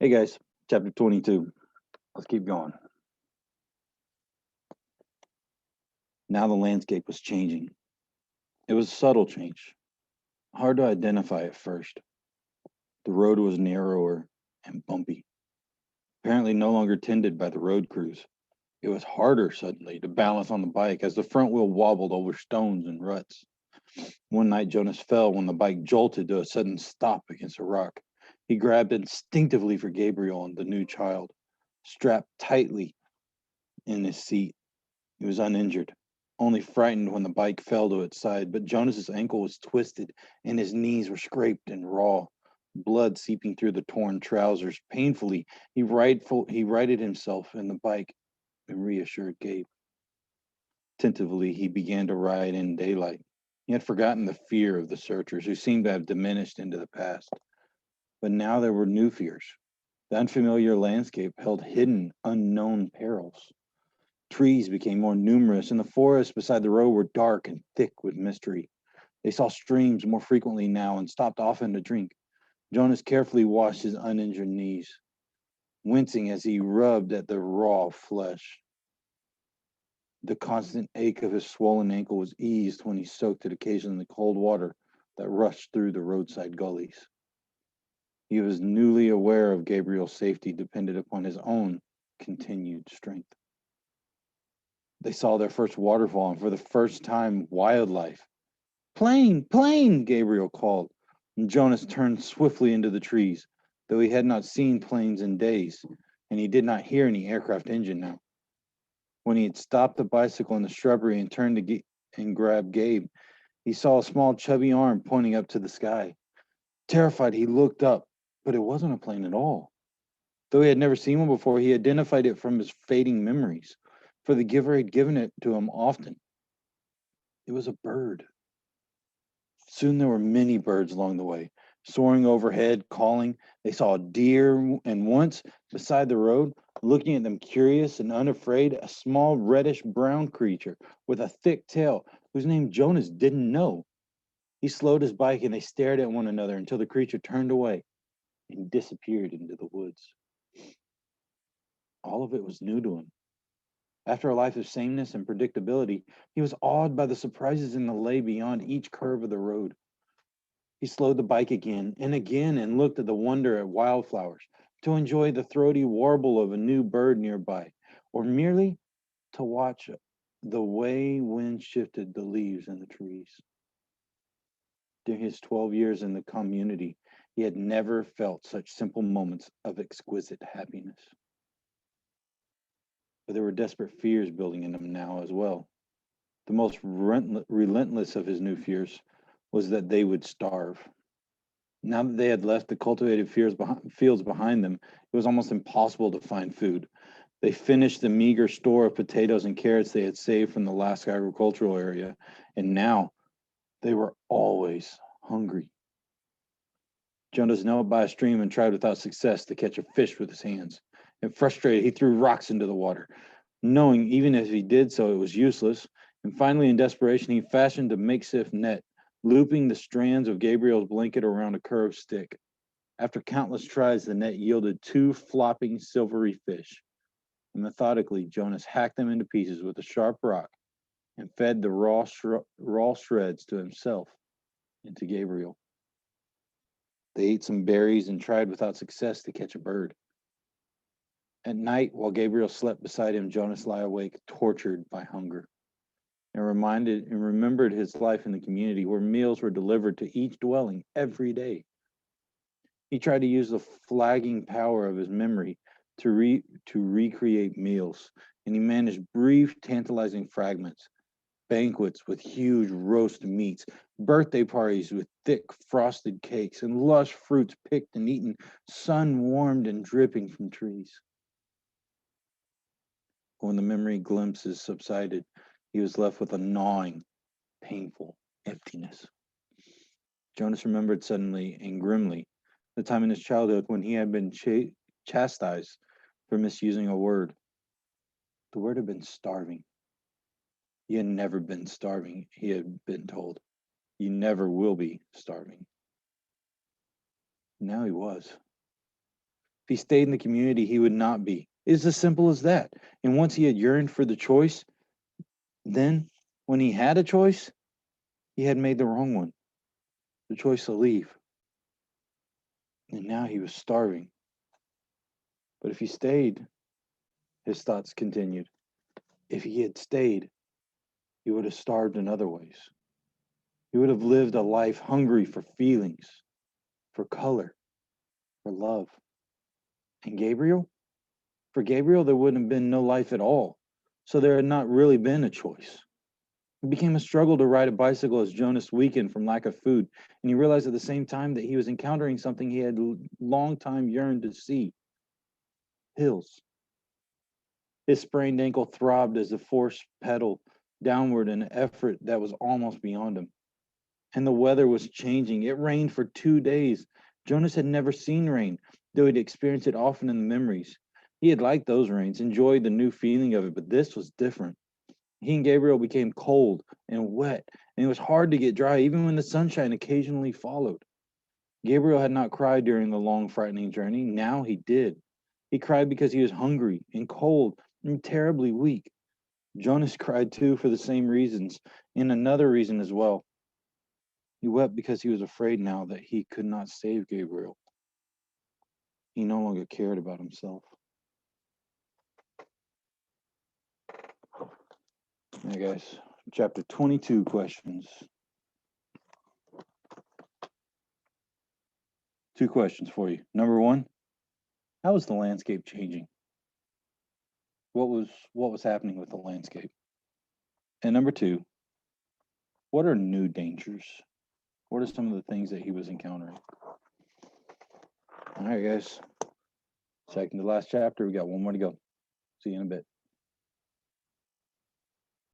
Hey guys, chapter 22. Let's keep going. Now the landscape was changing. It was a subtle change, hard to identify at first. The road was narrower and bumpy, apparently no longer tended by the road crews. It was harder suddenly to balance on the bike as the front wheel wobbled over stones and ruts. One night, Jonas fell when the bike jolted to a sudden stop against a rock. He grabbed instinctively for Gabriel and the new child, strapped tightly in his seat. He was uninjured, only frightened when the bike fell to its side, but Jonas's ankle was twisted and his knees were scraped and raw, blood seeping through the torn trousers. Painfully, he righted himself in the bike and reassured Gabe. Tentatively, he began to ride in daylight. He had forgotten the fear of the searchers, who seemed to have diminished into the past. But now there were new fears. The unfamiliar landscape held hidden, unknown perils. Trees became more numerous, and the forests beside the road were dark and thick with mystery. They saw streams more frequently now and stopped often to drink. Jonas carefully washed his uninjured knees, wincing as he rubbed at the raw flesh. The constant ache of his swollen ankle was eased when he soaked it occasionally in the cold water that rushed through the roadside gullies. He was newly aware of Gabriel's safety depended upon his own continued strength. They saw their first waterfall, and for the first time, wildlife. Plane, plane, Gabriel called, and Jonas turned swiftly into the trees, though he had not seen planes in days, and he did not hear any aircraft engine now. When he had stopped the bicycle in the shrubbery and turned and grabbed Gabe, he saw a small chubby arm pointing up to the sky. Terrified, he looked up, but it wasn't a plane at all. Though he had never seen one before, he identified it from his fading memories, for the giver had given it to him often. It was a bird. Soon there were many birds along the way, soaring overhead, calling. They saw a deer, and once, beside the road, looking at them curious and unafraid, a small reddish brown creature with a thick tail, whose name Jonas didn't know. He slowed his bike, and they stared at one another until the creature turned away and disappeared into the woods. All of it was new to him. After a life of sameness and predictability, he was awed by the surprises in the lay beyond each curve of the road. He slowed the bike again and looked at the wonder at wildflowers, to enjoy the throaty warble of a new bird nearby, or merely to watch the way wind shifted the leaves in the trees. During his 12 years in the community, he had never felt such simple moments of exquisite happiness. But there were desperate fears building in him now as well. The most relentless of his new fears was that they would starve. Now that they had left the cultivated fields behind them, it was almost impossible to find food. They finished the meager store of potatoes and carrots they had saved from the last agricultural area, and now they were always hungry. Jonas knelt by a stream and tried without success to catch a fish with his hands. And frustrated, he threw rocks into the water, knowing even if he did so, it was useless. And finally, in desperation, he fashioned a makeshift net, looping the strands of Gabriel's blanket around a curved stick. After countless tries, the net yielded two flopping silvery fish. And methodically, Jonas hacked them into pieces with a sharp rock and fed the raw shreds to himself and to Gabriel. They ate some berries and tried without success to catch a bird. At night, while Gabriel slept beside him, Jonas lay awake, tortured by hunger, and remembered his life in the community where meals were delivered to each dwelling every day. He tried to use the flagging power of his memory to recreate meals, and he managed brief, tantalizing fragments, banquets with huge roast meats, birthday parties with thick frosted cakes, and lush fruits picked and eaten, sun warmed and dripping from trees. When the memory glimpses subsided, he was left with a gnawing, painful emptiness. Jonas remembered suddenly and grimly the time in his childhood when he had been chastised for misusing a word. The word had been starving. He had never been starving, he had been told. You never will be starving. Now he was. If he stayed in the community, he would not be. It's as simple as that. And once he had yearned for the choice, then when he had a choice, he had made the wrong one, the choice to leave. And now he was starving. But if he stayed, his thoughts continued. If he had stayed, he would have starved in other ways. He would have lived a life hungry for feelings, for color, for love. And Gabriel? For Gabriel, there wouldn't have been no life at all. So there had not really been a choice. It became a struggle to ride a bicycle as Jonas weakened from lack of food, and he realized at the same time that he was encountering something he had long time yearned to see: hills. His sprained ankle throbbed as the force pedaled downward in an effort that was almost beyond him. And the weather was changing. It rained for 2 days. Jonas had never seen rain, though he'd experienced it often in the memories. He had liked those rains, enjoyed the new feeling of it, but this was different. He and Gabriel became cold and wet, and it was hard to get dry, even when the sunshine occasionally followed. Gabriel had not cried during the long, frightening journey. Now he did. He cried because he was hungry and cold and terribly weak. Jonas cried too for the same reasons, and another reason as well. He wept because he was afraid now that he could not save Gabriel. He no longer cared about himself. Yeah, guys, chapter 22 questions. 2 questions for you. Number 1, how is the landscape changing? What was happening with the landscape? And number 2, what are new dangers? What are some of the things that he was encountering? All right, guys. Second to last chapter. We got one more to go. See you in a bit.